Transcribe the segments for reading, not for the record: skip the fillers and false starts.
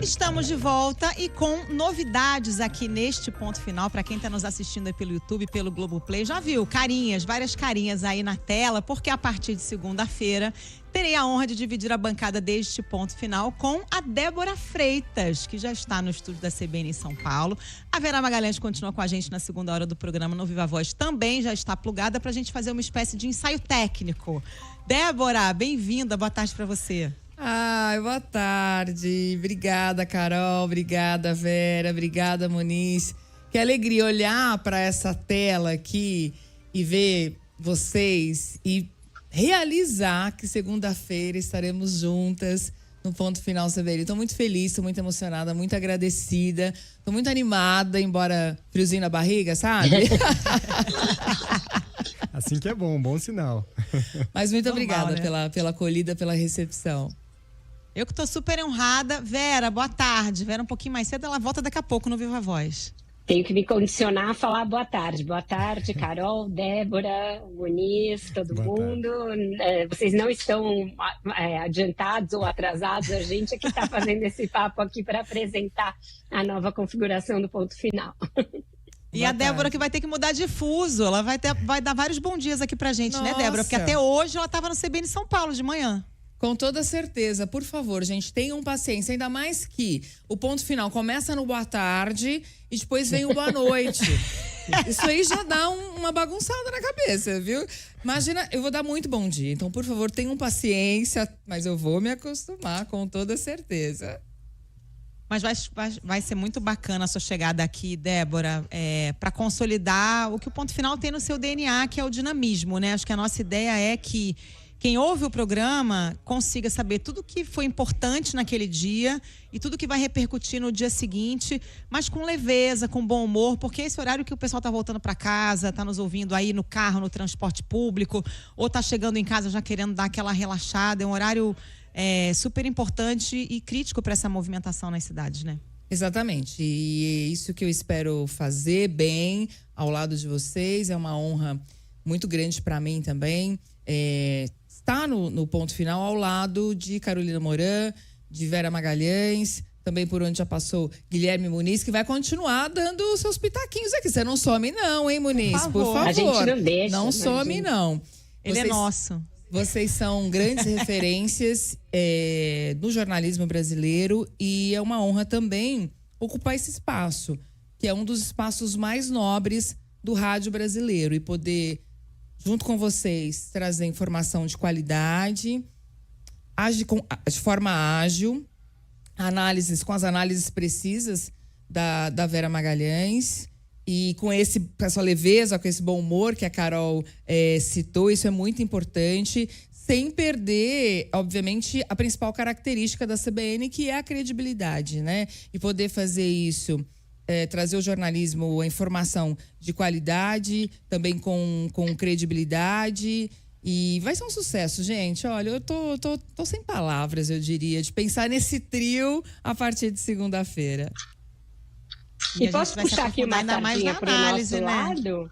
Estamos de volta e com novidades aqui neste ponto final. Para quem está nos assistindo aí pelo YouTube, pelo Globoplay, já viu carinhas, várias carinhas aí na tela, porque a partir de segunda-feira terei a honra de dividir a bancada deste ponto final com a Débora Freitas, que já está no estúdio da CBN em São Paulo. A Vera Magalhães continua com a gente na segunda hora do programa no Viva Voz, também já está plugada para a gente fazer uma espécie de ensaio técnico. Débora, bem-vinda, boa tarde para você. Ai, boa tarde. Obrigada, Carol. Obrigada, Vera. Obrigada, Muniz. Que alegria olhar para essa tela aqui e ver vocês e realizar que segunda-feira estaremos juntas no ponto final CBN. Estou muito feliz, estou muito emocionada, muito agradecida. Estou muito animada, embora friozinho na barriga, sabe? Assim que é bom, bom sinal. Mas muito Normal, obrigada, né? pela acolhida, pela recepção. Eu que estou super honrada. Vera, boa tarde. Vera, um pouquinho mais cedo, ela volta daqui a pouco no Viva Voz. Tenho que me condicionar a falar boa tarde. Boa tarde, Carol, Débora, Muniz, todo mundo. Vocês não estão adiantados ou atrasados. A gente é que está fazendo esse papo aqui para apresentar a nova configuração do ponto final. E a Débora que vai ter que mudar de fuso. Ela vai dar vários bons dias aqui pra gente, né, Débora? Porque até hoje ela estava no CBN São Paulo de manhã. Com toda certeza, por favor, gente, tenham paciência. Ainda mais que o ponto final começa no boa tarde e depois vem o boa noite. Isso aí já dá uma bagunçada na cabeça, viu? Imagina, eu vou dar muito bom dia. Então, por favor, tenham paciência, mas eu vou me acostumar, com toda certeza. Mas vai ser muito bacana a sua chegada aqui, Débora, para consolidar o que o ponto final tem no seu DNA, que é o dinamismo, né? Acho que a nossa ideia é que quem ouve o programa consiga saber tudo que foi importante naquele dia e tudo que vai repercutir no dia seguinte, mas com leveza, com bom humor, porque esse horário que o pessoal tá voltando para casa, tá nos ouvindo aí no carro, no transporte público, ou tá chegando em casa já querendo dar aquela relaxada, é um horário super importante e crítico para essa movimentação nas cidades, né? Exatamente. E é isso que eu espero fazer bem ao lado de vocês. É uma honra muito grande para mim também. Está no ponto final ao lado de Carolina Moran, de Vera Magalhães, também por onde já passou Guilherme Muniz, que vai continuar dando os seus pitaquinhos aqui. Você não some não, hein, Muniz? Por favor. A gente não deixa. Não some não. Ele é nosso. Vocês são grandes referências no jornalismo brasileiro e é uma honra também ocupar esse espaço, que é um dos espaços mais nobres do rádio brasileiro, e poder, junto com vocês, trazer informação de qualidade, de forma ágil, com as análises precisas da Vera Magalhães, e com essa leveza, com esse bom humor que a Carol citou. Isso é muito importante, sem perder, obviamente, a principal característica da CBN, que é a credibilidade, né? E poder fazer isso, trazer o jornalismo, a informação de qualidade, também com credibilidade. E vai ser um sucesso, gente. Olha, eu tô sem palavras, eu diria, de pensar nesse trio a partir de segunda-feira. E posso puxar aqui uma sardinha para o nosso lado?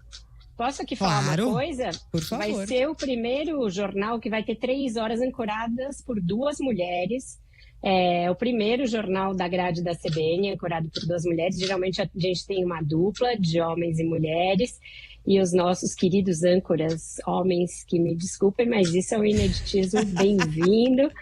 Posso aqui falar uma coisa? Por favor. Vai ser o primeiro jornal que vai ter 3 horas ancoradas por 2 mulheres. É o primeiro jornal da grade da CBN ancorado por 2 mulheres. Geralmente a gente tem uma dupla de homens e mulheres. E os nossos queridos âncoras, homens, que me desculpem, mas isso é um ineditismo bem-vindo.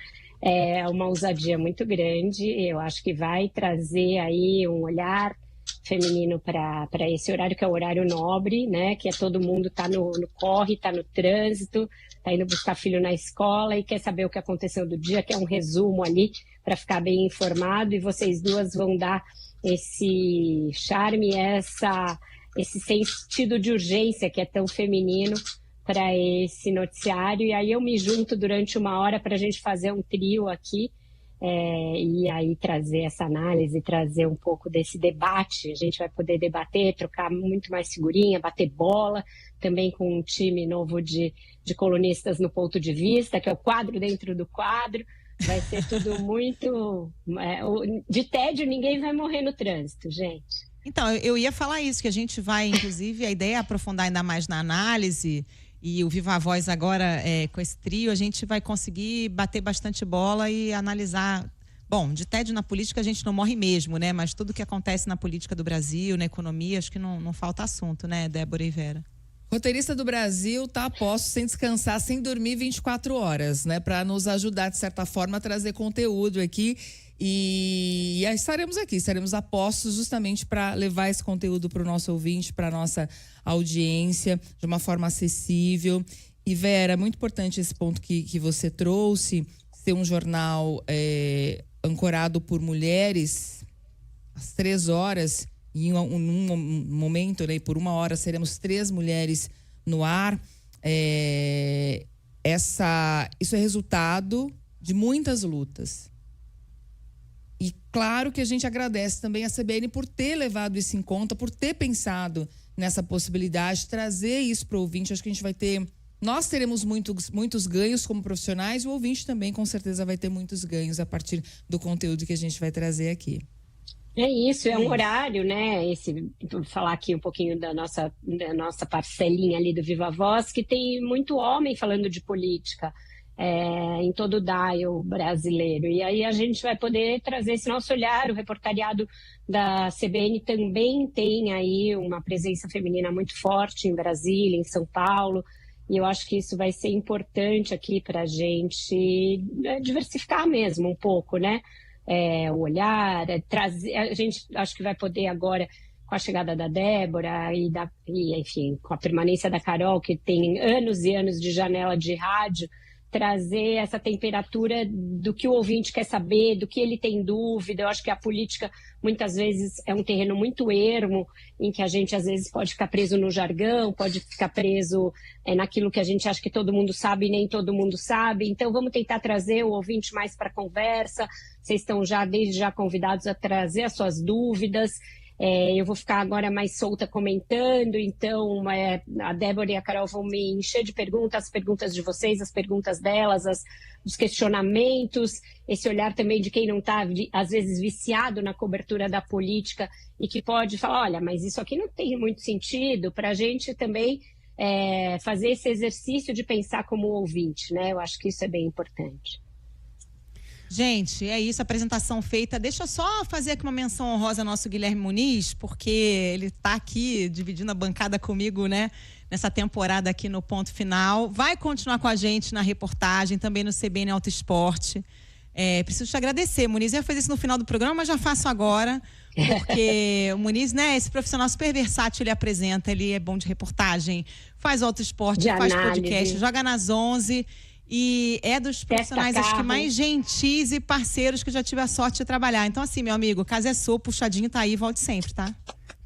É uma ousadia muito grande. Eu acho que vai trazer aí um olhar feminino para esse horário, que é o horário nobre, né? Que é todo mundo tá no corre, tá no trânsito, tá indo buscar filho na escola e quer saber o que aconteceu do dia, quer um resumo ali para ficar bem informado. E vocês duas vão dar esse charme, esse sentido de urgência que é tão feminino para esse noticiário. E aí eu me junto durante 1 hora para a gente fazer um trio aqui. E aí trazer essa análise, trazer um pouco desse debate. A gente vai poder debater, trocar muito mais figurinha, bater bola, também com um time novo de colunistas no ponto de vista, que é o quadro dentro do quadro. Vai ser tudo muito... de tédio ninguém vai morrer no trânsito, gente. Então, eu ia falar isso, que a gente vai, inclusive, a ideia é aprofundar ainda mais na análise. E o Viva Voz agora, com esse trio, a gente vai conseguir bater bastante bola e analisar Bom, de tédio na política a gente não morre mesmo, né? Mas tudo que acontece na política do Brasil, na economia, acho que não falta assunto, né, Débora e Vera? Roteirista do Brasil tá a posto, sem descansar, sem dormir 24 horas, né? Para nos ajudar, de certa forma, a trazer conteúdo aqui. E estaremos a postos justamente para levar esse conteúdo para o nosso ouvinte, para a nossa audiência, de uma forma acessível. E, Vera, é muito importante esse ponto que você trouxe, ser um jornal ancorado por mulheres, às 3 horas, e em um momento, né, por 1 hora, seremos 3 mulheres no ar. Isso é resultado de muitas lutas. E claro que a gente agradece também a CBN por ter levado isso em conta, por ter pensado nessa possibilidade de trazer isso para o ouvinte. Acho que a gente vai ter... Nós teremos muitos ganhos como profissionais, e o ouvinte também, com certeza, vai ter muitos ganhos a partir do conteúdo que a gente vai trazer aqui. É isso, é um horário, né? Vou falar aqui um pouquinho da nossa parcelinha ali do Viva Voz, que tem muito homem falando de política em todo o dial brasileiro. E aí a gente vai poder trazer esse nosso olhar. O reportariado da CBN também tem aí uma presença feminina muito forte em Brasília, em São Paulo. E eu acho que isso vai ser importante aqui para a gente diversificar mesmo um pouco, né? O olhar, trazer. A gente acho que vai poder agora, com a chegada da Débora enfim, com a permanência da Carol, que tem anos e anos de janela de rádio, trazer essa temperatura do que o ouvinte quer saber, do que ele tem dúvida. Eu acho que a política, muitas vezes, é um terreno muito ermo, em que a gente, às vezes, pode ficar preso no jargão, pode ficar preso naquilo que a gente acha que todo mundo sabe e nem todo mundo sabe. Então, vamos tentar trazer o ouvinte mais para a conversa. Vocês estão desde já convidados a trazer as suas dúvidas. Eu vou ficar agora mais solta comentando, então a Débora e a Carol vão me encher de perguntas, as perguntas de vocês, as perguntas delas, os questionamentos, esse olhar também de quem não está, às vezes, viciado na cobertura da política e que pode falar, olha, mas isso aqui não tem muito sentido, para a gente também fazer esse exercício de pensar como ouvinte, né? Eu acho que isso é bem importante. Gente, é isso, apresentação feita. Deixa eu só fazer aqui uma menção honrosa ao nosso Guilherme Muniz, porque ele está aqui dividindo a bancada comigo, né, nessa temporada aqui no Ponto Final. Vai continuar com a gente na reportagem, também no CBN Auto Esporte. Preciso te agradecer, Muniz. Eu ia fazer isso no final do programa, mas já faço agora, porque o Muniz, né, esse profissional super versátil, ele apresenta, ele é bom de reportagem, faz auto esporte, faz podcast, joga nas 11... E é dos profissionais, acho que mais gentis e parceiros que eu já tive a sorte de trabalhar. Então, assim, meu amigo, casa é sua, puxadinho tá aí, volte sempre, tá?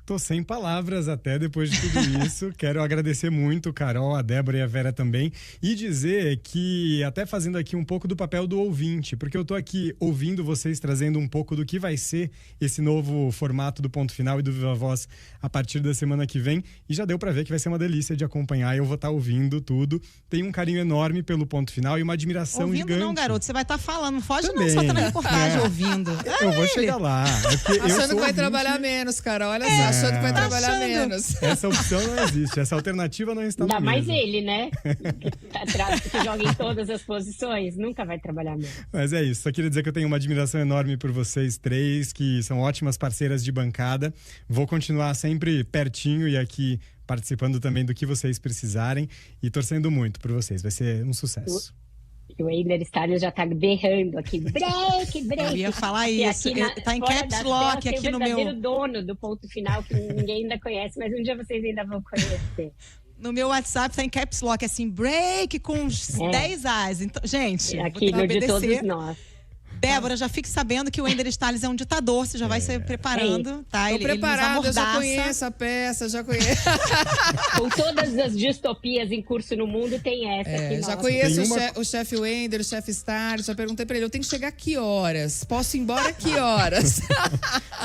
Tô sem palavras até depois de tudo isso. Quero agradecer muito, Carol, a Débora e a Vera também. E dizer que, até fazendo aqui um pouco do papel do ouvinte, porque eu tô aqui ouvindo vocês, trazendo um pouco do que vai ser esse novo formato do Ponto Final e do Viva Voz a partir da semana que vem. E já deu pra ver que vai ser uma delícia de acompanhar. Eu vou estar ouvindo tudo. Tenho um carinho enorme pelo Ponto Final e uma admiração ouvindo gigante. Não, garoto, você vai estar falando. Não foge também. Não, só tá na reportagem ouvindo. Eu vou chegar lá. Achando que vai trabalhar menos, Carol. Olha só. Achando que vai trabalhar menos. Essa opção não existe, essa alternativa não está no Ainda mais mesa. ele, né? Que joga em todas as posições, nunca vai trabalhar menos. Mas é isso, só queria dizer que eu tenho uma admiração enorme por vocês 3, que são ótimas parceiras de bancada. Vou continuar sempre pertinho e aqui participando também do que vocês precisarem e torcendo muito por vocês, vai ser um sucesso. O Wender Stadius já tá berrando aqui. Break! Eu ia falar isso. Tá em caps lock aqui no meu... Tem o verdadeiro dono do Ponto Final, que ninguém ainda conhece, mas um dia vocês ainda vão conhecer. No meu WhatsApp tá em caps lock, assim, break com uns 10 As. Então, gente, aqui no de todos nós. Débora, já fique sabendo que o Wender Stalies é um ditador, você já vai se preparando, tá? Tô preparada, eu já conheço a peça, já conheço. Com todas as distopias em curso no mundo, tem essa aqui. Já conheço o chefe Wender, o chefe Stalies, já perguntei pra ele, eu tenho que chegar a que horas? Posso ir embora a que horas?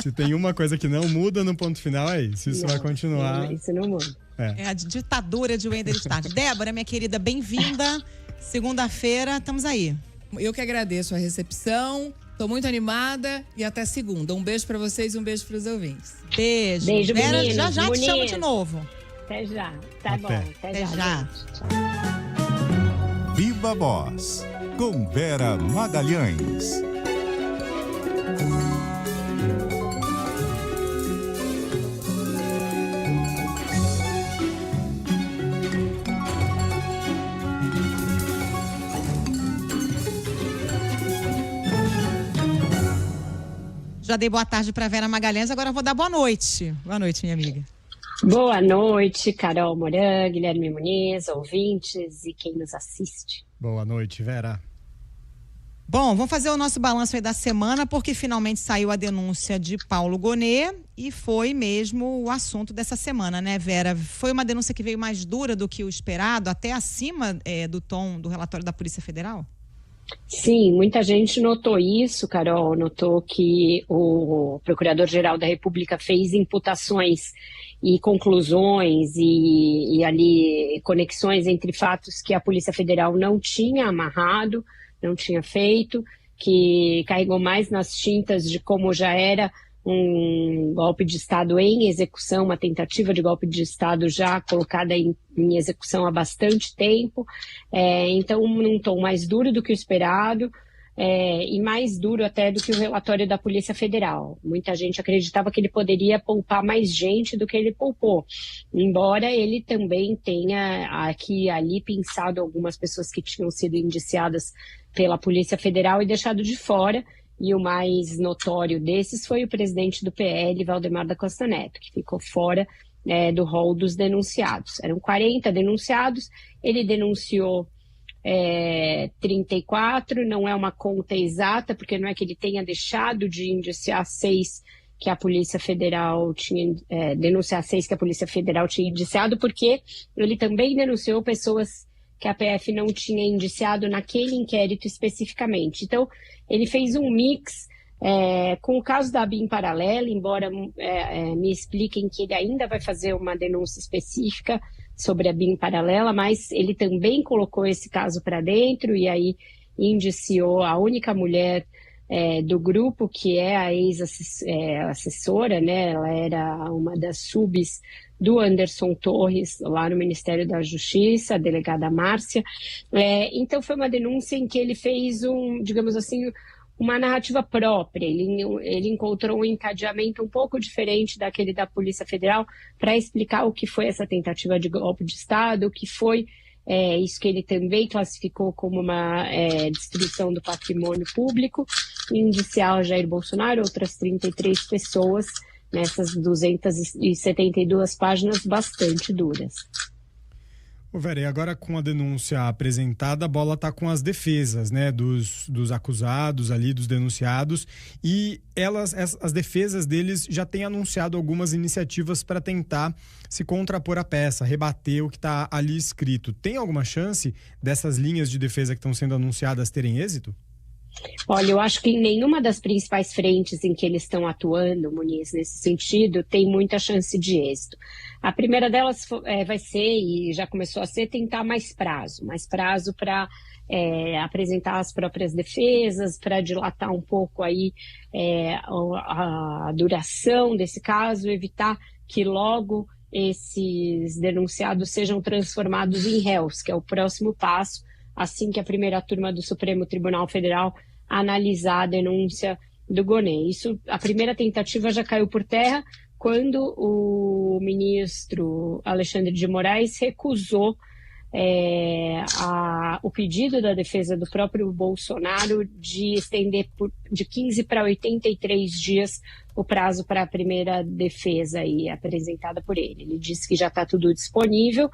Se tem uma coisa que não muda no Ponto Final, é isso. Isso vai continuar. Isso não muda. É a ditadura de Wender Stalies. Débora, minha querida, bem-vinda. Segunda-feira, estamos aí. Eu que agradeço a recepção, tô muito animada e até segunda. Um beijo pra vocês e um beijo pros ouvintes. Beijo. Beijo, Vera, meninos, já te chamo de novo. Até já. Tá bom. Até já. Viva Voz, com Vera Magalhães. Já dei boa tarde para Vera Magalhães, agora eu vou dar boa noite. Boa noite, minha amiga. Boa noite, Carol Moran, Guilherme Muniz, ouvintes e quem nos assiste. Boa noite, Vera. Bom, vamos fazer o nosso balanço aí da semana, porque finalmente saiu a denúncia de Paulo Gonet e foi mesmo o assunto dessa semana, né, Vera? Foi uma denúncia que veio mais dura do que o esperado, até acima do tom do relatório da Polícia Federal? Sim, muita gente notou isso, Carol, notou que o Procurador-Geral da República fez imputações e conclusões e ali conexões entre fatos que a Polícia Federal não tinha amarrado, não tinha feito, que carregou mais nas tintas de como já era um golpe de Estado em execução, uma tentativa de golpe de Estado já colocada em execução há bastante tempo. Então, num tom mais duro do que o esperado, e mais duro até do que o relatório da Polícia Federal. Muita gente acreditava que ele poderia poupar mais gente do que ele poupou, embora ele também tenha aqui e ali pensado algumas pessoas que tinham sido indiciadas pela Polícia Federal e deixado de fora. E o mais notório desses foi o presidente do PL, Valdemar da Costa Neto, que ficou fora do rol dos denunciados. Eram 40 denunciados, ele denunciou 34, não é uma conta exata, porque não é que ele tenha deixado de indiciar 6 que a Polícia Federal tinha, denunciar 6 que a Polícia Federal tinha indiciado, porque ele também denunciou pessoas que a PF não tinha indiciado naquele inquérito especificamente. Então, ele fez um mix com o caso da BIM paralela, embora me expliquem que ele ainda vai fazer uma denúncia específica sobre a BIM paralela, mas ele também colocou esse caso para dentro e aí indiciou a única mulher do grupo, que é a ex-assessora, né? Ela era uma das subs do Anderson Torres, lá no Ministério da Justiça, a delegada Márcia. Então foi uma denúncia em que ele fez digamos assim, uma narrativa própria. Ele encontrou um encadeamento um pouco diferente daquele da Polícia Federal para explicar o que foi essa tentativa de golpe de Estado, o que foi isso que ele também classificou como uma destruição do patrimônio público, indiciar Jair Bolsonaro, outras 33 pessoas, nessas 272 páginas bastante duras. Ô Vera, e agora com a denúncia apresentada, a bola está com as defesas, né, dos acusados ali, dos denunciados, e as defesas deles já têm anunciado algumas iniciativas para tentar se contrapor à peça, rebater o que está ali escrito. Tem alguma chance dessas linhas de defesa que estão sendo anunciadas terem êxito? Olha, eu acho que em nenhuma das principais frentes em que eles estão atuando, Muniz, nesse sentido, tem muita chance de êxito. A primeira delas vai ser, e já começou a ser, tentar mais prazo para apresentar as próprias defesas, para dilatar um pouco aí a duração desse caso, evitar que logo esses denunciados sejam transformados em réus, que é o próximo passo, assim que a primeira turma do Supremo Tribunal Federal analisar a denúncia do Gonet. A primeira tentativa já caiu por terra quando o ministro Alexandre de Moraes recusou o pedido da defesa do próprio Bolsonaro de estender de 15 para 83 dias o prazo para a primeira defesa aí, apresentada por ele. Ele disse que já está tudo disponível,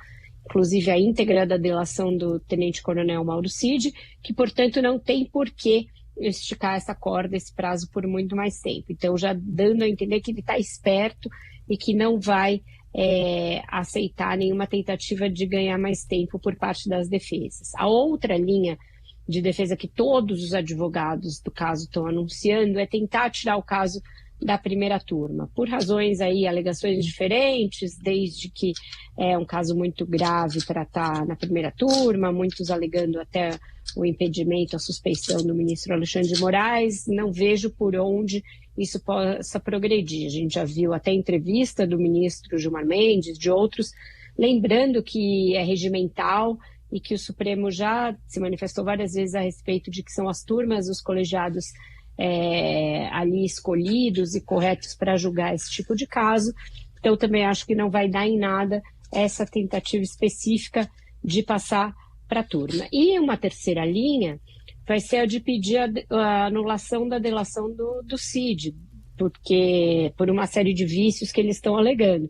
inclusive a íntegra da delação do tenente-coronel Mauro Cid, que, portanto, não tem por que esticar essa corda, esse prazo por muito mais tempo. Então, já dando a entender que ele está esperto e que não vai aceitar nenhuma tentativa de ganhar mais tempo por parte das defesas. A outra linha de defesa que todos os advogados do caso estão anunciando é tentar tirar o caso da primeira turma, por razões aí, alegações diferentes, desde que é um caso muito grave para estar na primeira turma, muitos alegando até o impedimento, a suspeição do ministro Alexandre de Moraes. Não vejo por onde isso possa progredir. A gente já viu até entrevista do ministro Gilmar Mendes, de outros, lembrando que é regimental e que o Supremo já se manifestou várias vezes a respeito de que são as turmas, os colegiados ali escolhidos e corretos para julgar esse tipo de caso. Então, também acho que não vai dar em nada essa tentativa específica de passar para a turma. E uma terceira linha vai ser a de pedir a anulação da delação do Cid, porque por uma série de vícios que eles estão alegando.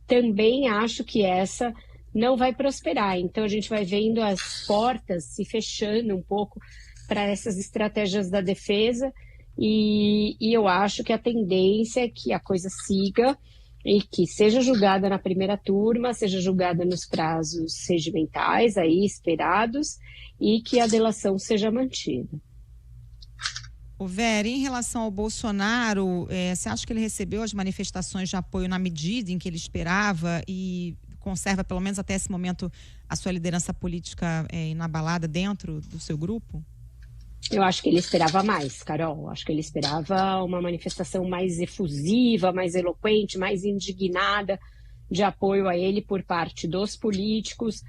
Também acho que essa não vai prosperar. Então a gente vai vendo as portas se fechando um pouco para essas estratégias da defesa e eu acho que a tendência é que a coisa siga e que seja julgada na primeira turma, seja julgada nos prazos regimentais aí esperados e que a delação seja mantida. O Vera, em relação ao Bolsonaro, você acha que ele recebeu as manifestações de apoio na medida em que ele esperava e conserva, pelo menos até esse momento, a sua liderança política inabalada dentro do seu grupo? Eu acho que ele esperava mais, Carol. Acho que ele esperava uma manifestação mais efusiva, mais eloquente, mais indignada de apoio a ele por parte dos políticos,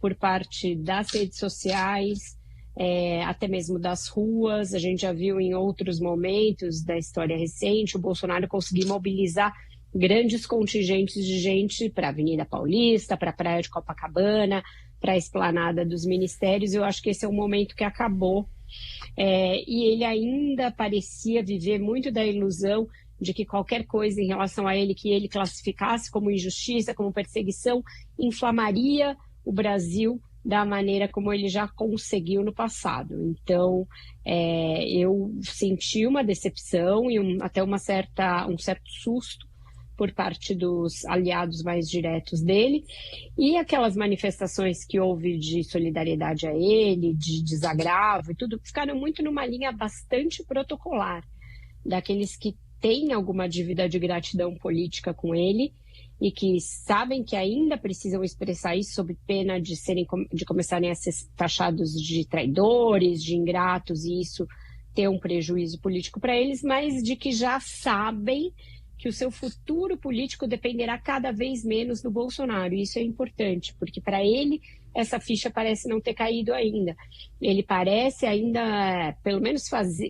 por parte das redes sociais, até mesmo das ruas. A gente já viu em outros momentos da história recente o Bolsonaro conseguir mobilizar grandes contingentes de gente para a Avenida Paulista, para a Praia de Copacabana, para a Esplanada dos Ministérios. Eu acho que esse é um momento que acabou. E ele ainda parecia viver muito da ilusão de que qualquer coisa em relação a ele que ele classificasse como injustiça, como perseguição, inflamaria o Brasil da maneira como ele já conseguiu no passado. Então, eu senti uma decepção e até um certo susto por parte dos aliados mais diretos dele, e aquelas manifestações que houve de solidariedade a ele, de desagravo e tudo, ficaram muito numa linha bastante protocolar, daqueles que têm alguma dívida de gratidão política com ele e que sabem que ainda precisam expressar isso sob pena de começarem a ser taxados de traidores, de ingratos, e isso ter um prejuízo político para eles, mas de que já sabem que o seu futuro político dependerá cada vez menos do Bolsonaro. E isso é importante, porque para ele essa ficha parece não ter caído ainda. Ele parece ainda, pelo menos,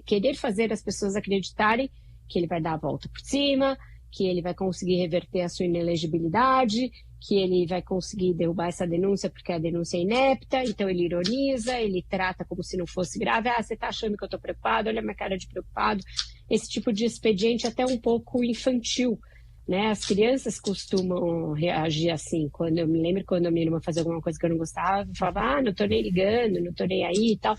querer fazer as pessoas acreditarem que ele vai dar a volta por cima, que ele vai conseguir reverter a sua inelegibilidade, que ele vai conseguir derrubar essa denúncia porque a denúncia é inepta. Então ele ironiza, ele trata como se não fosse grave. Você está achando que eu estou preocupado? Olha a minha cara de preocupado. Esse tipo de expediente até um pouco infantil, né? As crianças costumam reagir assim. Eu me lembro quando a minha irmã fazia alguma coisa que eu não gostava, eu falava, não estou nem ligando, não estou nem aí e tal.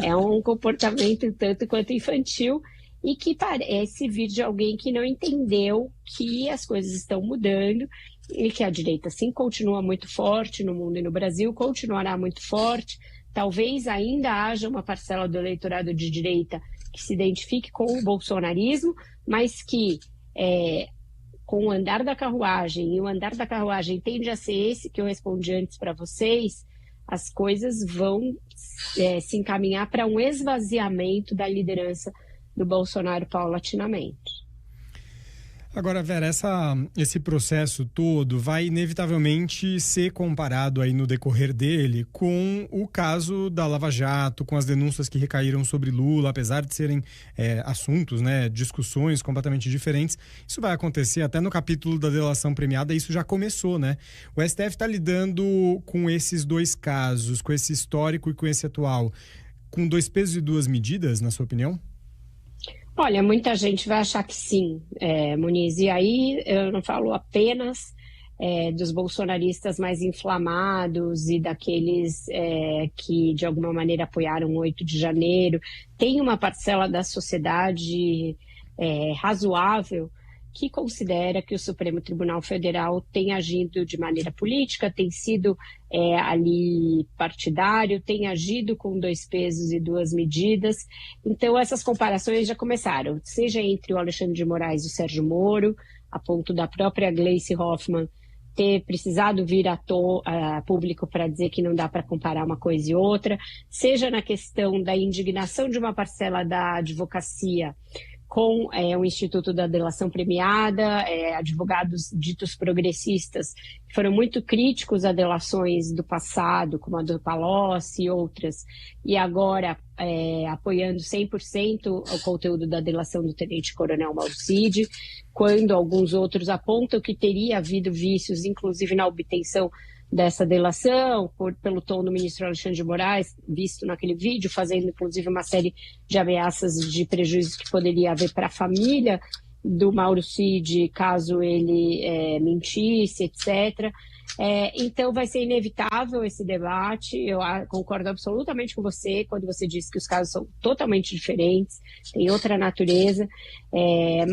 É um comportamento tanto quanto infantil e que parece vir de alguém que não entendeu que as coisas estão mudando e que a direita, sim, continua muito forte no mundo e no Brasil, continuará muito forte. Talvez ainda haja uma parcela do eleitorado de direita que se identifique com o bolsonarismo, mas que com o andar da carruagem, e o andar da carruagem tende a ser esse que eu respondi antes para vocês, as coisas vão se encaminhar para um esvaziamento da liderança do Bolsonaro paulatinamente. Agora, Vera, esse processo todo vai inevitavelmente ser comparado aí no decorrer dele com o caso da Lava Jato, com as denúncias que recaíram sobre Lula, apesar de serem assuntos, né, discussões completamente diferentes. Isso vai acontecer até no capítulo da delação premiada, isso já começou, né? O STF está lidando com esses dois casos, com esse histórico e com esse atual, com dois pesos e duas medidas, na sua opinião? Olha, muita gente vai achar que sim, Muniz. E aí eu não falo apenas dos bolsonaristas mais inflamados e daqueles que de alguma maneira apoiaram o 8 de janeiro. Tem uma parcela da sociedade razoável que considera que o Supremo Tribunal Federal tem agido de maneira política, tem sido ali partidário, tem agido com dois pesos e duas medidas. Então, essas comparações já começaram, seja entre o Alexandre de Moraes e o Sérgio Moro, a ponto da própria Gleice Hoffmann ter precisado vir a público para dizer que não dá para comparar uma coisa e outra, seja na questão da indignação de uma parcela da advocacia com o Instituto da Delação Premiada, advogados ditos progressistas, que foram muito críticos a delações do passado, como a do Palocci e outras, e agora apoiando 100% o conteúdo da delação do tenente-coronel Mauro Cid, quando alguns outros apontam que teria havido vícios, inclusive na obtenção dessa delação, pelo tom do ministro Alexandre de Moraes, visto naquele vídeo, fazendo inclusive uma série de ameaças de prejuízos que poderia haver para a família do Mauro Cid, caso ele mentisse, etc. Então vai ser inevitável esse debate. Eu concordo absolutamente com você quando você disse que os casos são totalmente diferentes, tem outra natureza,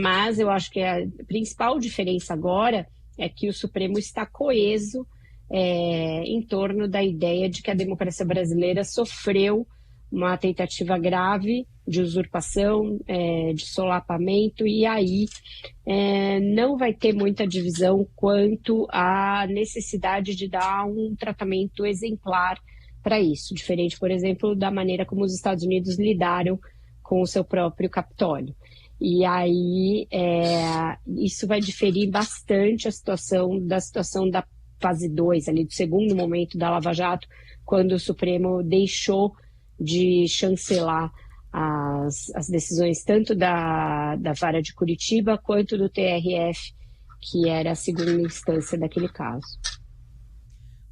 mas eu acho que a principal diferença agora é que o Supremo está coeso em torno da ideia de que a democracia brasileira sofreu uma tentativa grave de usurpação, de solapamento, e aí não vai ter muita divisão quanto à necessidade de dar um tratamento exemplar para isso, diferente, por exemplo, da maneira como os Estados Unidos lidaram com o seu próprio Capitólio. E aí isso vai diferir bastante da situação da fase 2, ali do segundo momento da Lava Jato, quando o Supremo deixou de chancelar as decisões tanto da Vara de Curitiba quanto do TRF, que era a segunda instância daquele caso.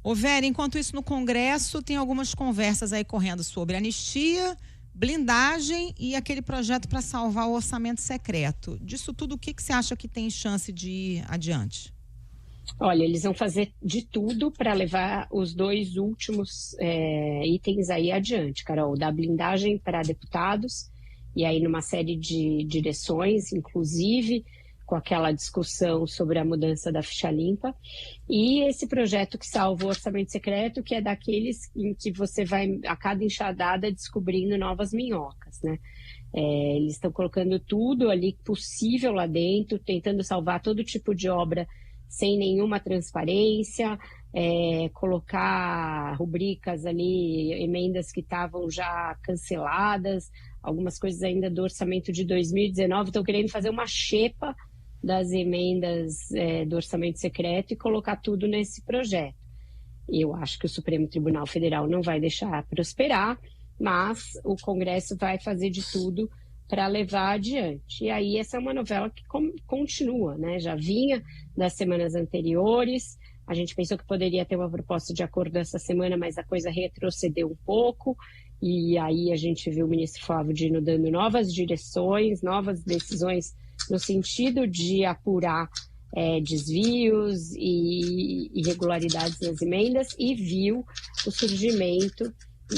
Ô Vera, enquanto isso no Congresso tem algumas conversas aí correndo sobre anistia, blindagem e aquele projeto para salvar o orçamento secreto. Disso tudo, o que você acha que tem chance de ir adiante? Olha, eles vão fazer de tudo para levar os dois últimos itens aí adiante, Carol, da blindagem para deputados, e aí numa série de direções, inclusive com aquela discussão sobre a mudança da ficha limpa, e esse projeto que salva o orçamento secreto, que é daqueles em que você vai, a cada enxadada, descobrindo novas minhocas, né? Eles estão colocando tudo ali possível lá dentro, tentando salvar todo tipo de obra sem nenhuma transparência, colocar rubricas ali, emendas que estavam já canceladas, algumas coisas ainda do orçamento de 2019, estão querendo fazer uma xepa das emendas do orçamento secreto e colocar tudo nesse projeto. Eu acho que o Supremo Tribunal Federal não vai deixar prosperar, mas o Congresso vai fazer de tudo para levar adiante. E aí essa é uma novela que continua, né? Já vinha das semanas anteriores, a gente pensou que poderia ter uma proposta de acordo essa semana, mas a coisa retrocedeu um pouco, e aí a gente viu o ministro Flávio Dino dando novas direções, novas decisões no sentido de apurar desvios e irregularidades nas emendas, e viu o surgimento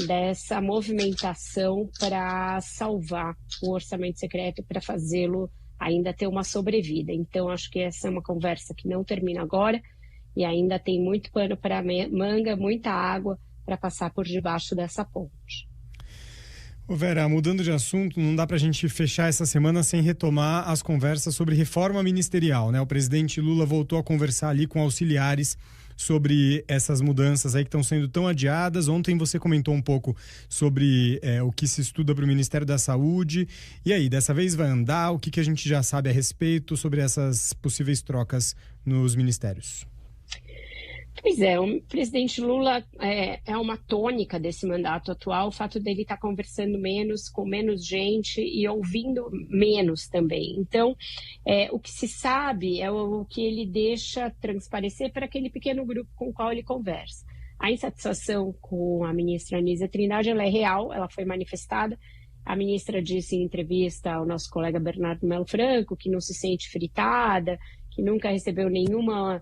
dessa movimentação para salvar o orçamento secreto, para fazê-lo ainda ter uma sobrevida. Então, acho que essa é uma conversa que não termina agora e ainda tem muito pano para manga, muita água para passar por debaixo dessa ponte. Ô Vera, mudando de assunto, não dá para a gente fechar essa semana sem retomar as conversas sobre reforma ministerial, né? O presidente Lula voltou a conversar ali com auxiliares sobre essas mudanças aí que estão sendo tão adiadas. Ontem você comentou um pouco sobre o que se estuda para o Ministério da Saúde. E aí, dessa vez vai andar? O que a gente já sabe a respeito sobre essas possíveis trocas nos ministérios? Pois é, o presidente Lula é uma tônica desse mandato atual, o fato dele estar conversando menos, com menos gente e ouvindo menos também. Então, o que se sabe é o que ele deixa transparecer para aquele pequeno grupo com o qual ele conversa. A insatisfação com a ministra Anísia Trindade, ela é real, ela foi manifestada. A ministra disse em entrevista ao nosso colega Bernardo Melo Franco que não se sente fritada, que nunca recebeu nenhuma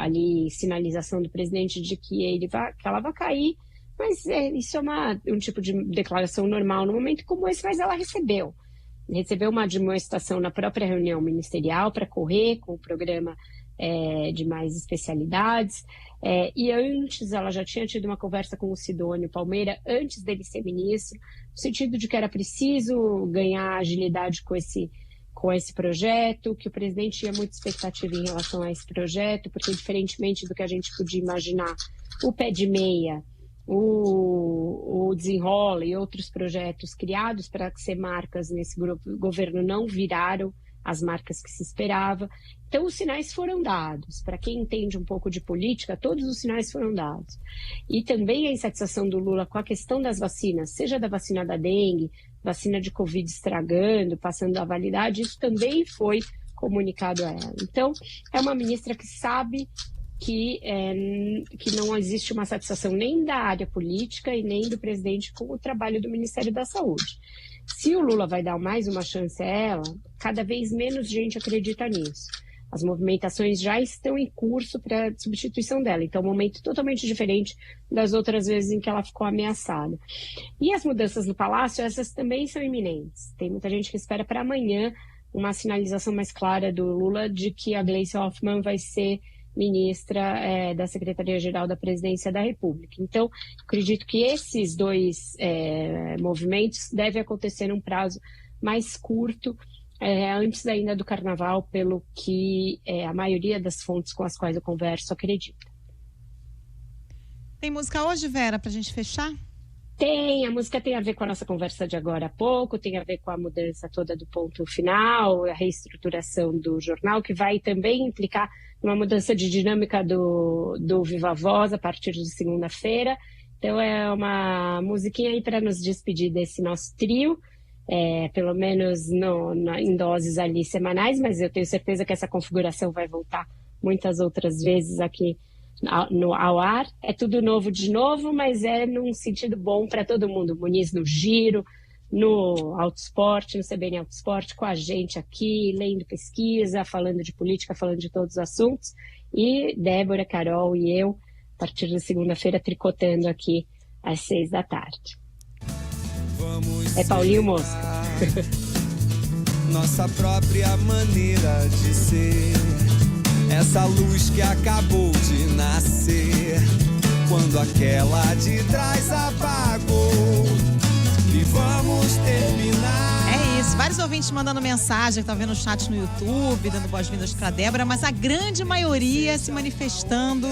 ali sinalização do presidente de que ela vai cair, mas isso é um tipo de declaração normal no momento como esse, mas ela recebeu uma admoestação na própria reunião ministerial para correr com o programa de mais especialidades, e antes ela já tinha tido uma conversa com o Sidônio Palmeira, antes dele ser ministro, no sentido de que era preciso ganhar agilidade com esse projeto, que o presidente tinha muita expectativa em relação a esse projeto, porque diferentemente do que a gente podia imaginar, o Pé de Meia, o Desenrola e outros projetos criados para ser marcas nesse governo não viraram as marcas que se esperava. Então, os sinais foram dados. Para quem entende um pouco de política, todos os sinais foram dados. E também a insatisfação do Lula com a questão das vacinas, seja da vacina da dengue, vacina de Covid estragando, passando a validade, isso também foi comunicado a ela. Então, é uma ministra que sabe que não existe uma satisfação nem da área política e nem do presidente com o trabalho do Ministério da Saúde. Se o Lula vai dar mais uma chance a ela, cada vez menos gente acredita nisso. As movimentações já estão em curso para substituição dela. Então, é um momento totalmente diferente das outras vezes em que ela ficou ameaçada. E as mudanças no Palácio, essas também são iminentes. Tem muita gente que espera para amanhã uma sinalização mais clara do Lula de que a Gleisi Hoffmann vai ser ministra da Secretaria-Geral da Presidência da República. Então, acredito que esses dois movimentos devem acontecer num prazo mais curto, antes ainda do Carnaval, pelo que a maioria das fontes com as quais eu converso acredita. Tem música hoje, Vera, pra gente fechar? Tem, a música tem a ver com a nossa conversa de agora há pouco, tem a ver com a mudança toda do ponto final, a reestruturação do jornal, que vai também implicar uma mudança de dinâmica do Viva Voz a partir de segunda-feira. Então é uma musiquinha aí para nos despedir desse nosso trio, pelo menos em doses ali semanais, mas eu tenho certeza que essa configuração vai voltar muitas outras vezes aqui ao ar. É tudo novo de novo, mas é num sentido bom para todo mundo. Muniz no Giro, no Auto Esporte, no CBN Auto Esporte, com a gente aqui, lendo pesquisa, falando de política, falando de todos os assuntos. E Débora, Carol e eu, a partir de segunda-feira, tricotando aqui às 6h. É Paulinho Mosca. Nossa própria maneira de ser. Essa luz que acabou de nascer, quando aquela de trás apagou, e vamos terminar. É isso, vários ouvintes mandando mensagem, que tá vendo o chat no YouTube, dando boas-vindas pra Débora, mas a grande maioria se manifestando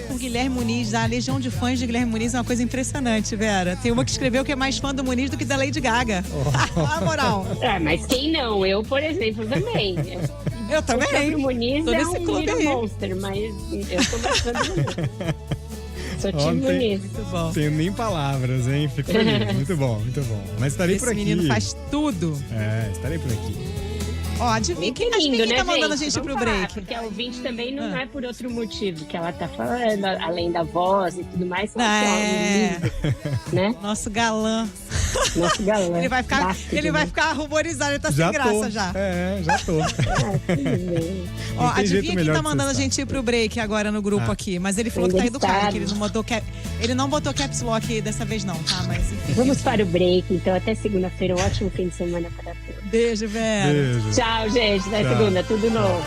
por Guilherme Muniz. A legião de fãs de Guilherme Muniz é uma coisa impressionante, Vera. Tem uma que escreveu que é mais fã do Muniz do que da Lady Gaga. A moral. Mas quem não? Eu, por exemplo, também. Eu também. O Muniz Tô é nesse um clube Little aí. Monster, mas eu sou mais fã do Muniz. Sou time Muniz. Muito bom. Tenho nem palavras, hein? Fico feliz. Muito bom, muito bom. Mas estarei por Esse aqui. menino faz tudo. Estarei por aqui. Ó, adivinha quem tá mandando a gente pro break? Porque a ouvinte também não é por outro motivo que ela tá falando, além da voz e tudo mais. Né? Nosso galã. Nosso galã. Ele vai ficar ruborizado, ele tá sem graça já. Já tô. Ó, tem jeito adivinha quem melhor tá de mandando a cessar. gente ir pro break agora no grupo aqui. Mas ele falou que tá educado, que ele não botou caps lock dessa vez não, tá? Mas enfim. Vamos para o break, então até segunda-feira. Um ótimo fim de semana para todos. Beijo, Vera. Beijo. Tchau, gente. Até segunda, tudo novo.